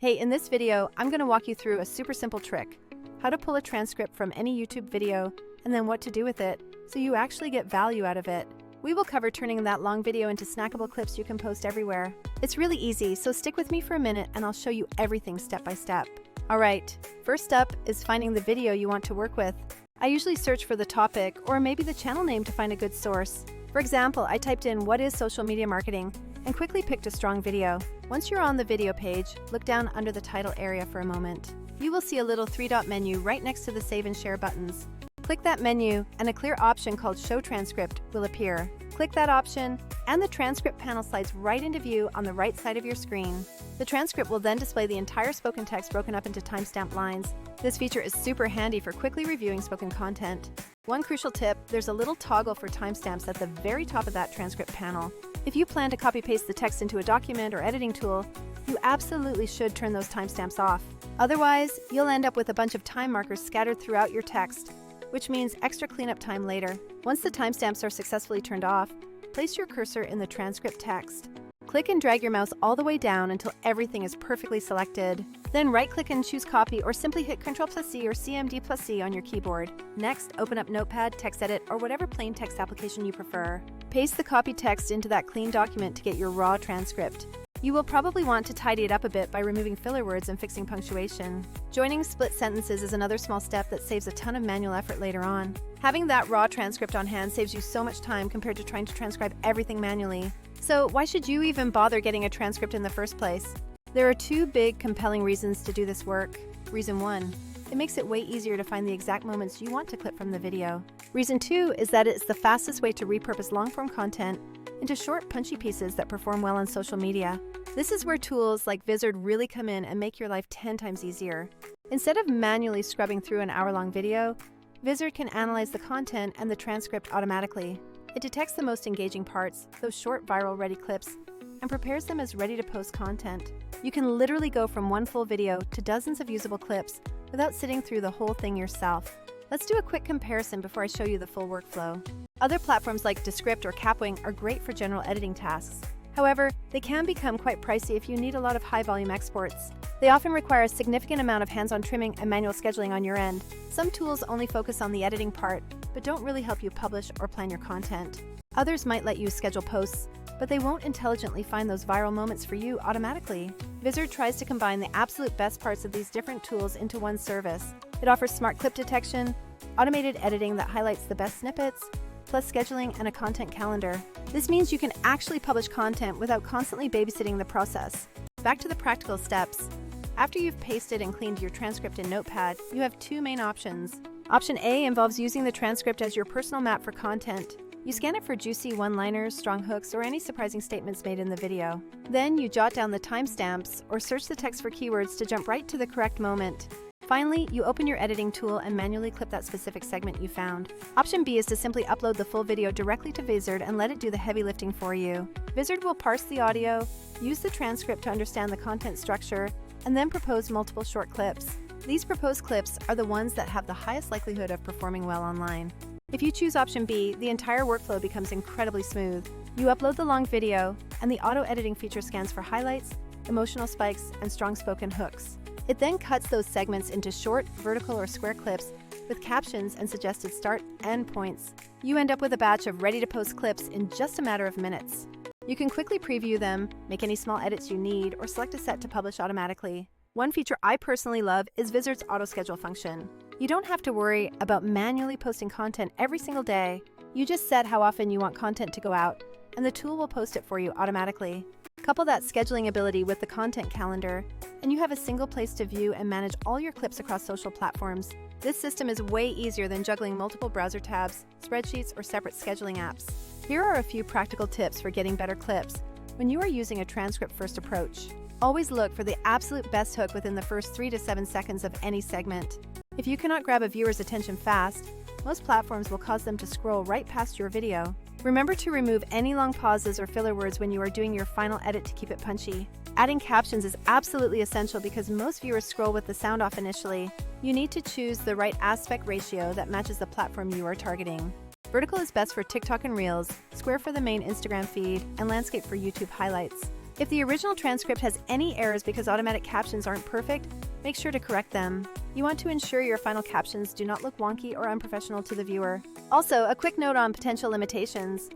Hey, in this video, I'm going to walk you through a super simple trick, how to pull a transcript from any YouTube video and then what to do with it so you actually get value out of it. We will cover turning that long video into snackable clips you can post everywhere. It's really easy, so stick with me for a minute and I'll show you everything step by step. Alright, first up is finding the video you want to work with. I usually search for the topic or maybe the channel name to find a good source. For example, I typed in "what is social media marketing" and quickly picked a strong video. Once you're on the video page, look down under the title area for a moment. You will see a little three-dot menu right next to the Save and Share buttons. Click that menu and a clear option called Show Transcript will appear. Click that option and the transcript panel slides right into view on the right side of your screen. The transcript will then display the entire spoken text broken up into timestamp lines. This feature is super handy for quickly reviewing spoken content. One crucial tip, there's a little toggle for timestamps at the very top of that transcript panel. If you plan to copy-paste the text into a document or editing tool, you absolutely should turn those timestamps off. Otherwise, you'll end up with a bunch of time markers scattered throughout your text, which means extra cleanup time later. Once the timestamps are successfully turned off, place your cursor in the transcript text. Click and drag your mouse all the way down until everything is perfectly selected. Then right-click and choose Copy, or simply hit Ctrl+C or CMD+C on your keyboard. Next, open up Notepad, TextEdit, or whatever plain text application you prefer. Paste the copied text into that clean document to get your raw transcript. You will probably want to tidy it up a bit by removing filler words and fixing punctuation. Joining split sentences is another small step that saves a ton of manual effort later on. Having that raw transcript on hand saves you so much time compared to trying to transcribe everything manually. So why should you even bother getting a transcript in the first place? There are two big, compelling reasons to do this work. Reason 1, it makes it way easier to find the exact moments you want to clip from the video. Reason 2 is that it's the fastest way to repurpose long-form content into short, punchy pieces that perform well on social media. This is where tools like Vizard really come in and make your life 10 times easier. Instead of manually scrubbing through an hour-long video, Vizard can analyze the content and the transcript automatically. It detects the most engaging parts, those short viral-ready clips, and prepares them as ready-to-post content. You can literally go from one full video to dozens of usable clips without sitting through the whole thing yourself. Let's do a quick comparison before I show you the full workflow. Other platforms like Descript or Kapwing are great for general editing tasks. However, they can become quite pricey if you need a lot of high-volume exports. They often require a significant amount of hands-on trimming and manual scheduling on your end. Some tools only focus on the editing part, but don't really help you publish or plan your content. Others might let you schedule posts, but they won't intelligently find those viral moments for you automatically. Vizard tries to combine the absolute best parts of these different tools into one service. It offers smart clip detection, automated editing that highlights the best snippets, plus scheduling and a content calendar. This means you can actually publish content without constantly babysitting the process. Back to the practical steps. After you've pasted and cleaned your transcript in Notepad, you have two main options. Option A involves using the transcript as your personal map for content. You scan it for juicy one-liners, strong hooks, or any surprising statements made in the video. Then you jot down the timestamps or search the text for keywords to jump right to the correct moment. Finally, you open your editing tool and manually clip that specific segment you found. Option B is to simply upload the full video directly to Vizard and let it do the heavy lifting for you. Vizard will parse the audio, use the transcript to understand the content structure, and then propose multiple short clips. These proposed clips are the ones that have the highest likelihood of performing well online. If you choose option B, the entire workflow becomes incredibly smooth. You upload the long video, and the auto-editing feature scans for highlights, emotional spikes, and strong spoken hooks. It then cuts those segments into short, vertical, or square clips with captions and suggested start and end points. You end up with a batch of ready-to-post clips in just a matter of minutes. You can quickly preview them, make any small edits you need, or select a set to publish automatically. One feature I personally love is Vizard's auto-schedule function. You don't have to worry about manually posting content every single day. You just set how often you want content to go out, and the tool will post it for you automatically. Couple that scheduling ability with the content calendar, and you have a single place to view and manage all your clips across social platforms. This system is way easier than juggling multiple browser tabs, spreadsheets, or separate scheduling apps. Here are a few practical tips for getting better clips when you are using a transcript-first approach. Always look for the absolute best hook within the first 3 to 7 seconds of any segment. If you cannot grab a viewer's attention fast, most platforms will cause them to scroll right past your video. Remember to remove any long pauses or filler words when you are doing your final edit to keep it punchy. Adding captions is absolutely essential because most viewers scroll with the sound off initially. You need to choose the right aspect ratio that matches the platform you are targeting. Vertical is best for TikTok and Reels, square for the main Instagram feed, and landscape for YouTube highlights. If the original transcript has any errors because automatic captions aren't perfect, make sure to correct them. You want to ensure your final captions do not look wonky or unprofessional to the viewer. Also, a quick note on potential limitations.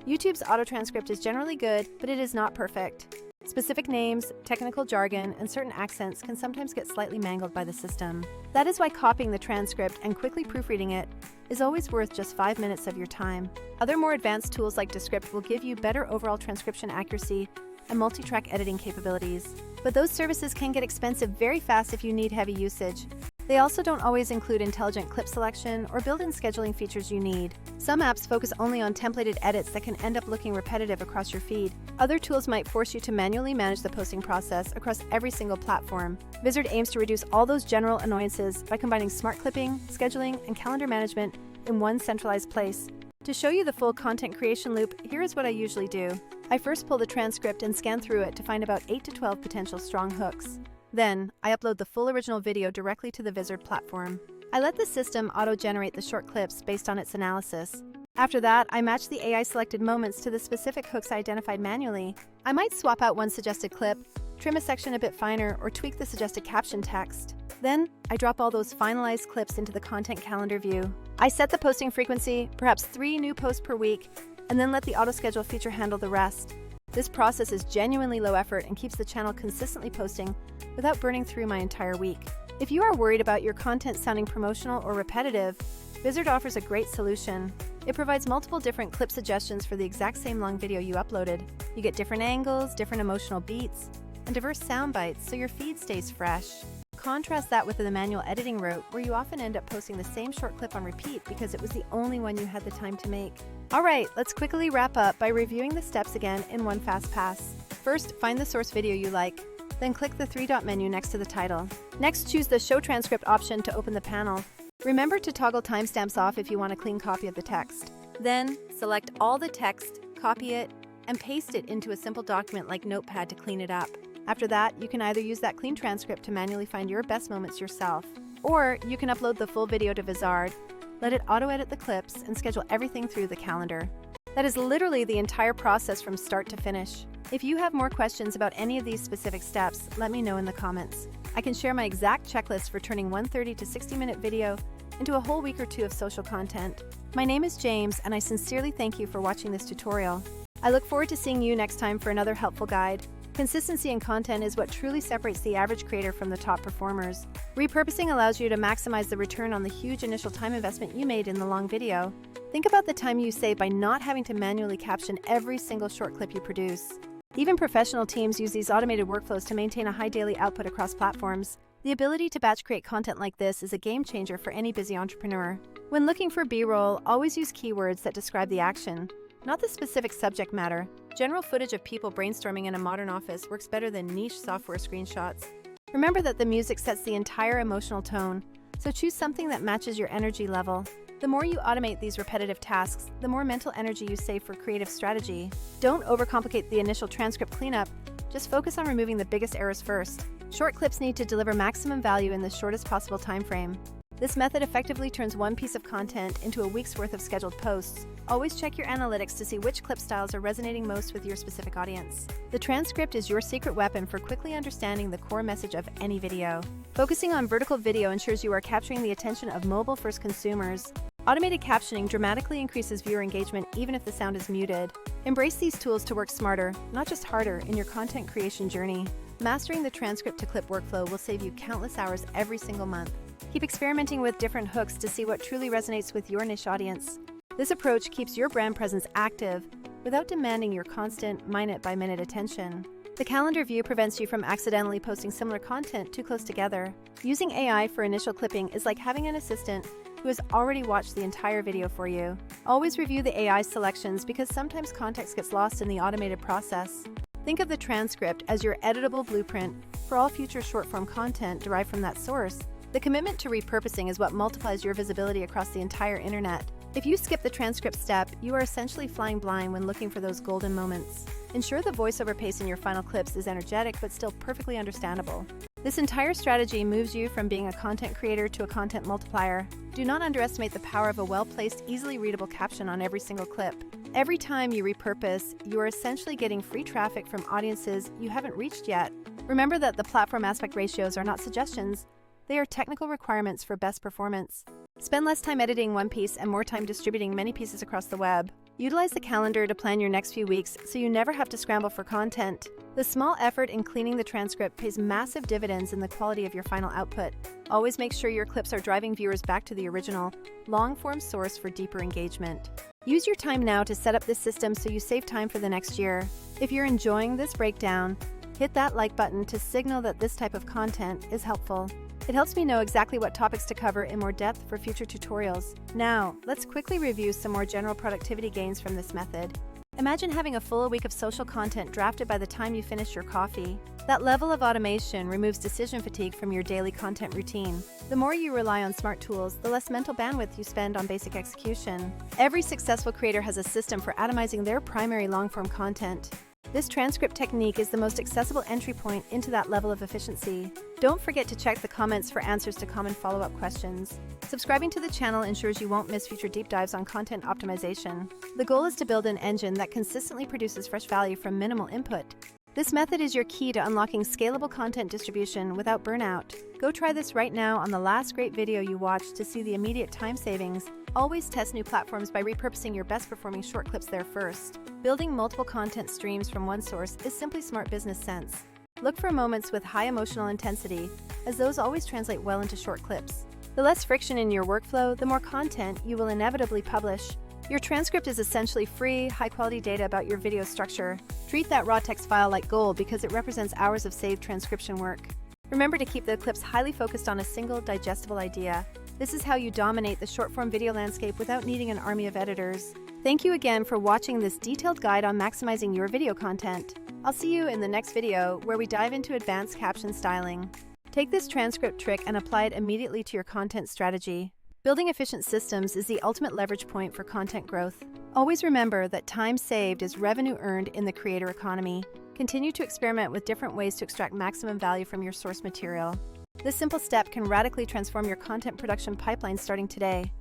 YouTube's auto-transcript is generally good, but it is not perfect. Specific names, technical jargon, and certain accents can sometimes get slightly mangled by the system. That is why copying the transcript and quickly proofreading it is always worth just 5 minutes of your time. Other more advanced tools like Descript will give you better overall transcription accuracy and multi-track editing capabilities. But those services can get expensive very fast if you need heavy usage. They also don't always include intelligent clip selection or built-in scheduling features you need. Some apps focus only on templated edits that can end up looking repetitive across your feed. Other tools might force you to manually manage the posting process across every single platform. Vizard aims to reduce all those general annoyances by combining smart clipping, scheduling, and calendar management in one centralized place. To show you the full content creation loop, here is what I usually do. I first pull the transcript and scan through it to find about 8 to 12 potential strong hooks. Then, I upload the full original video directly to the Vizard platform. I let the system auto-generate the short clips based on its analysis. After that, I match the AI-selected moments to the specific hooks I identified manually. I might swap out one suggested clip, trim a section a bit finer, or tweak the suggested caption text. Then, I drop all those finalized clips into the content calendar view. I set the posting frequency, perhaps 3 new posts per week, and then let the auto-schedule feature handle the rest. This process is genuinely low effort and keeps the channel consistently posting without burning through my entire week. If you are worried about your content sounding promotional or repetitive, Vizard offers a great solution. It provides multiple different clip suggestions for the exact same long video you uploaded. You get different angles, different emotional beats, and diverse sound bites so your feed stays fresh. Contrast that with the manual editing route, where you often end up posting the same short clip on repeat because it was the only one you had the time to make. Alright, let's quickly wrap up by reviewing the steps again in one fast pass. First, find the source video you like. Then click the 3-dot menu next to the title. Next, choose the Show Transcript option to open the panel. Remember to toggle timestamps off if you want a clean copy of the text. Then, select all the text, copy it, and paste it into a simple document like Notepad to clean it up. After that, you can either use that clean transcript to manually find your best moments yourself, or you can upload the full video to Vizard, let it auto-edit the clips, and schedule everything through the calendar. That is literally the entire process from start to finish. If you have more questions about any of these specific steps, let me know in the comments. I can share my exact checklist for turning one 30 to 60-minute video into a whole week or 2 of social content. My name is James, and I sincerely thank you for watching this tutorial. I look forward to seeing you next time for another helpful guide. Consistency in content is what truly separates the average creator from the top performers. Repurposing allows you to maximize the return on the huge initial time investment you made in the long video. Think about the time you save by not having to manually caption every single short clip you produce. Even professional teams use these automated workflows to maintain a high daily output across platforms. The ability to batch create content like this is a game changer for any busy entrepreneur. When looking for B-roll, always use keywords that describe the action, not the specific subject matter. General footage of people brainstorming in a modern office works better than niche software screenshots. Remember that the music sets the entire emotional tone, so choose something that matches your energy level. The more you automate these repetitive tasks, the more mental energy you save for creative strategy. Don't overcomplicate the initial transcript cleanup, just focus on removing the biggest errors first. Short clips need to deliver maximum value in the shortest possible time frame. This method effectively turns one piece of content into a week's worth of scheduled posts. Always check your analytics to see which clip styles are resonating most with your specific audience. The transcript is your secret weapon for quickly understanding the core message of any video. Focusing on vertical video ensures you are capturing the attention of mobile-first consumers. Automated captioning dramatically increases viewer engagement even if the sound is muted. Embrace these tools to work smarter, not just harder, in your content creation journey. Mastering the transcript to clip workflow will save you countless hours every single month. Keep experimenting with different hooks to see what truly resonates with your niche audience. This approach keeps your brand presence active without demanding your constant, minute-by-minute attention. The calendar view prevents you from accidentally posting similar content too close together. Using AI for initial clipping is like having an assistant who has already watched the entire video for you. Always review the AI selections because sometimes context gets lost in the automated process. Think of the transcript as your editable blueprint for all future short-form content derived from that source. The commitment to repurposing is what multiplies your visibility across the entire internet. If you skip the transcript step, you are essentially flying blind when looking for those golden moments. Ensure the voiceover pace in your final clips is energetic but still perfectly understandable. This entire strategy moves you from being a content creator to a content multiplier. Do not underestimate the power of a well-placed, easily readable caption on every single clip. Every time you repurpose, you are essentially getting free traffic from audiences you haven't reached yet. Remember that the platform aspect ratios are not suggestions, they are technical requirements for best performance. Spend less time editing one piece and more time distributing many pieces across the web. Utilize the calendar to plan your next few weeks so you never have to scramble for content. The small effort in cleaning the transcript pays massive dividends in the quality of your final output. Always make sure your clips are driving viewers back to the original, long-form source for deeper engagement. Use your time now to set up this system so you save time for the next year. If you're enjoying this breakdown, hit that like button to signal that this type of content is helpful. It helps me know exactly what topics to cover in more depth for future tutorials. Now, let's quickly review some more general productivity gains from this method. Imagine having a full week of social content drafted by the time you finish your coffee. That level of automation removes decision fatigue from your daily content routine. The more you rely on smart tools, the less mental bandwidth you spend on basic execution. Every successful creator has a system for atomizing their primary long-form content. This transcript technique is the most accessible entry point into that level of efficiency. Don't forget to check the comments for answers to common follow-up questions. Subscribing to the channel ensures you won't miss future deep dives on content optimization. The goal is to build an engine that consistently produces fresh value from minimal input. This method is your key to unlocking scalable content distribution without burnout. Go try this right now on the last great video you watched to see the immediate time savings. Always test new platforms by repurposing your best performing short clips there first. Building multiple content streams from one source is simply smart business sense. Look for moments with high emotional intensity, as those always translate well into short clips. The less friction in your workflow, the more content you will inevitably publish. Your transcript is essentially free, high-quality data about your video structure. Treat that raw text file like gold because it represents hours of saved transcription work. Remember to keep the clips highly focused on a single, digestible idea. This is how you dominate the short-form video landscape without needing an army of editors. Thank you again for watching this detailed guide on maximizing your video content. I'll see you in the next video where we dive into advanced caption styling. Take this transcript trick and apply it immediately to your content strategy. Building efficient systems is the ultimate leverage point for content growth. Always remember that time saved is revenue earned in the creator economy. Continue to experiment with different ways to extract maximum value from your source material. This simple step can radically transform your content production pipeline starting today.